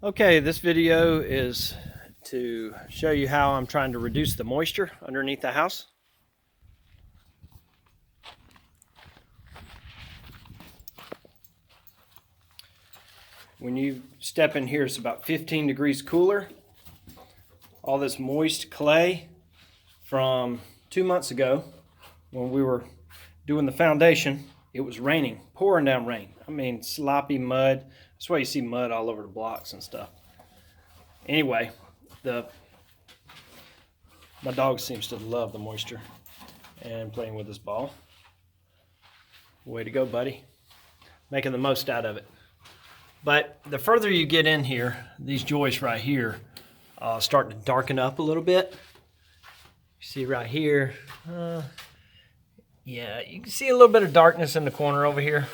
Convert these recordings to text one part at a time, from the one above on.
Okay, this video is to show you how I'm trying to reduce the moisture underneath the house. When you step in here, it's about 15 degrees cooler. All this moist clay from 2 months ago when we were doing the foundation, it was raining, pouring down rain. I mean, sloppy mud. That's why you see mud all over the blocks and stuff. Anyway, my dog seems to love the moisture and playing with this ball. Way to go, buddy. Making the most out of it. But the further you get in here, these joists right here start to darken up a little bit. You see right here, yeah, you can see a little bit of darkness in the corner over here.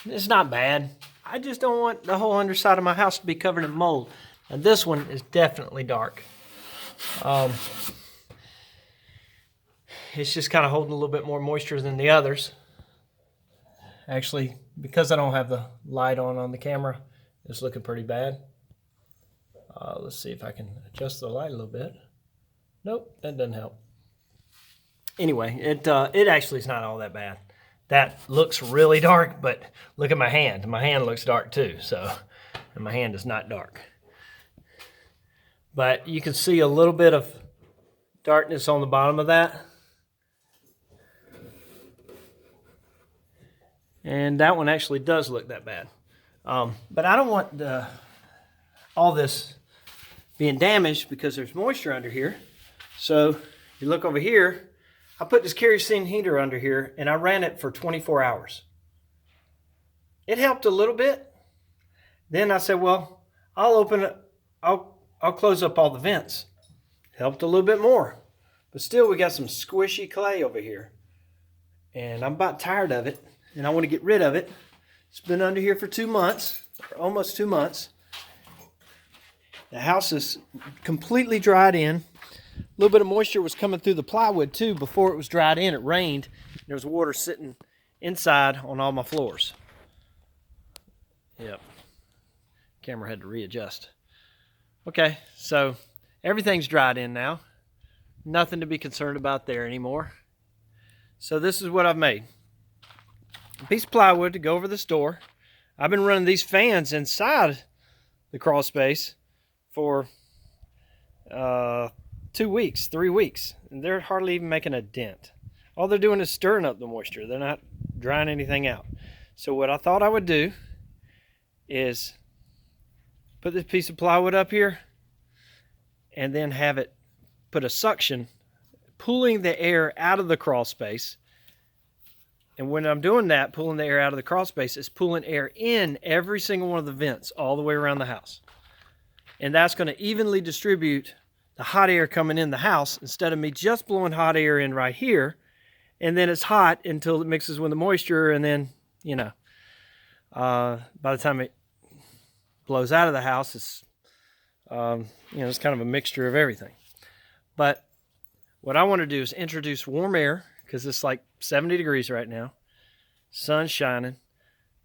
It's not bad. I just don't want the whole underside of my house to be covered in mold. And this one is definitely dark. It's just kind of holding a little bit more moisture than the others. Actually, because I don't have the light on the camera, it's looking pretty bad. Let's see if I can adjust the light a little bit. Nope, that doesn't help. Anyway, it actually is not all that bad. That looks really dark, but look at my hand. My hand looks dark too, and my hand is not dark. But you can see a little bit of darkness on the bottom of that. And that one actually does look that bad. But I don't want all this being damaged because there's moisture under here. So you look over here, I put this kerosene heater under here and I ran it for 24 hours. It helped a little bit. Then I said, well, I'll close up all the vents. Helped a little bit more. But still we got some squishy clay over here. And I'm about tired of it. And I want to get rid of it. It's been under here for 2 months, or almost 2 months. The house is completely dried in. A little bit of moisture was coming through the plywood too before it was dried in. It rained. There was water sitting inside on all my floors. Yep. Camera had to readjust. Okay, so everything's dried in now. Nothing to be concerned about there anymore. So this is what I've made. A piece of plywood to go over this door. I've been running these fans inside the crawl space for 2 weeks, 3 weeks, and they're hardly even making a dent. All they're doing is stirring up the moisture. They're not drying anything out. So what I thought I would do is put this piece of plywood up here and then have it put a suction pulling the air out of the crawl space. And when I'm doing that, pulling the air out of the crawl space, it's pulling air in every single one of the vents all the way around the house. And that's going to evenly distribute the hot air coming in the house instead of me just blowing hot air in right here. And then it's hot until it mixes with the moisture. And then, by the time it blows out of the house, it's, it's kind of a mixture of everything. But what I want to do is introduce warm air, because it's like 70 degrees right now. Sun's shining.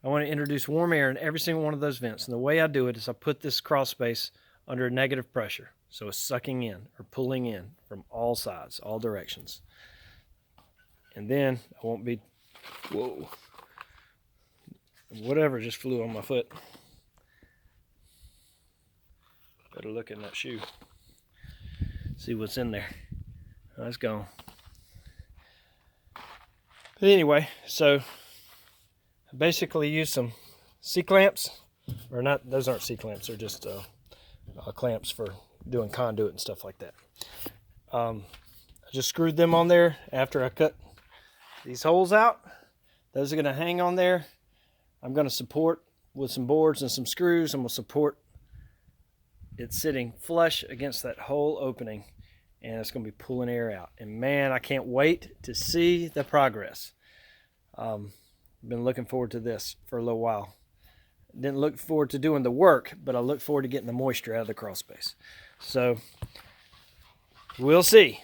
I want to introduce warm air in every single one of those vents. And the way I do it is I put this crawl space under negative pressure. So it's sucking in or pulling in from all sides, all directions. And then I won't be, whoa, whatever just flew on my foot. Better look in that shoe. See what's in there. Oh, it's gone. But anyway, so I basically use some C-clamps, or not, those aren't C-clamps, they're just clamps for doing conduit and stuff like that. I just screwed them on there after I cut these holes out. Those are going to hang on there. I'm going to support with some boards and some screws, and we'll support it sitting flush against that hole opening. And it's going to be pulling air out. And man, I can't wait to see the progress. Been looking forward to this for a little while. Didn't look forward to doing the work, but I look forward to getting the moisture out of the crawl space. So, we'll see.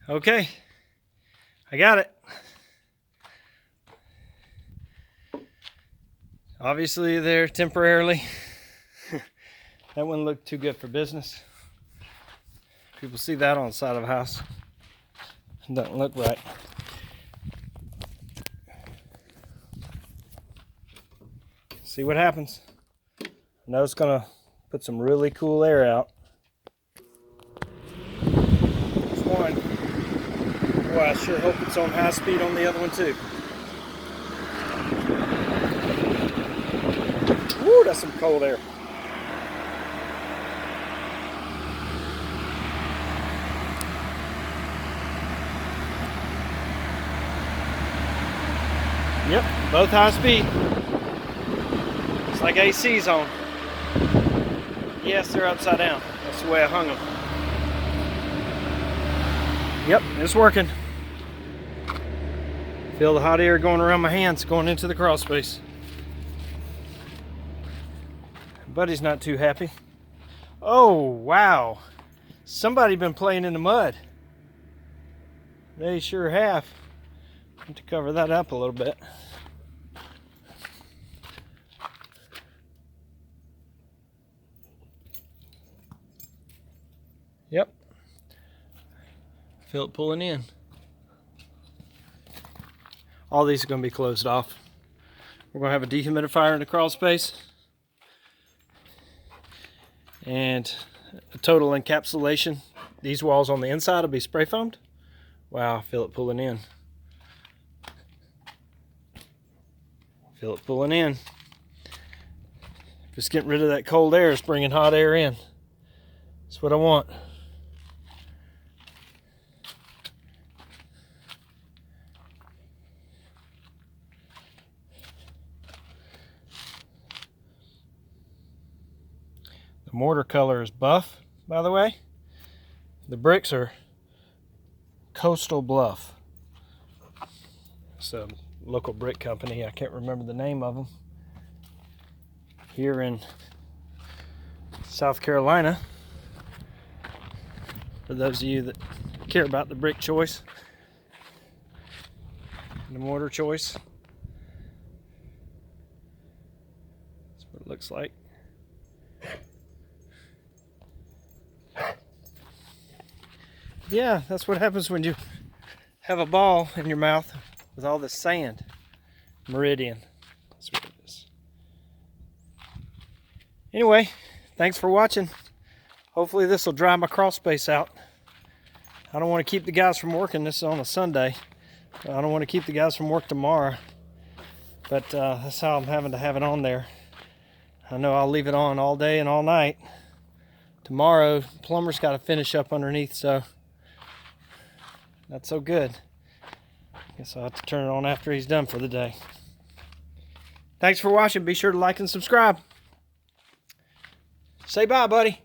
Okay, I got it. Obviously there temporarily. That wouldn't look too good for business. People see that on the side of a house. It doesn't look right. See what happens. I know it's gonna put some really cool air out. There's one. Boy, I sure hope it's on high speed on the other one too. Woo, that's some cold air. Yep, both high speed. It's like AC's on. Yes, they're upside down. That's the way I hung them. Yep, it's working. Feel the hot air going around my hands, going into the crawl space. Buddy's not too happy. Oh, wow. Somebody been playing in the mud. They sure have. Need to cover that up a little bit. Yep. Feel it pulling in. All these are going to be closed off. We're going to have a dehumidifier in the crawl space. And a total encapsulation. These walls on the inside will be spray foamed. Wow, I feel it pulling in. Feel it pulling in. Just getting rid of that cold air. It's bringing hot air in. That's what I want. The mortar color is buff, by the way. The bricks are Coastal Bluff. It's a local brick company. I can't remember the name of them. Here in South Carolina. For those of you that care about the brick choice, the mortar choice. That's what it looks like. Yeah, that's what happens when you have a ball in your mouth with all this sand. Meridian. That's what it is. Anyway, thanks for watching. Hopefully this will dry my crawl space out. I don't want to keep the guys from working. This is on a Sunday. I don't want to keep the guys from work tomorrow. But that's how I'm having to have it on there. I know I'll leave it on all day and all night. Tomorrow, plumber's got to finish up underneath, so not so good. Guess I'll have to turn it on after he's done for the day. Thanks for watching. Be sure to like and subscribe. Say bye, buddy.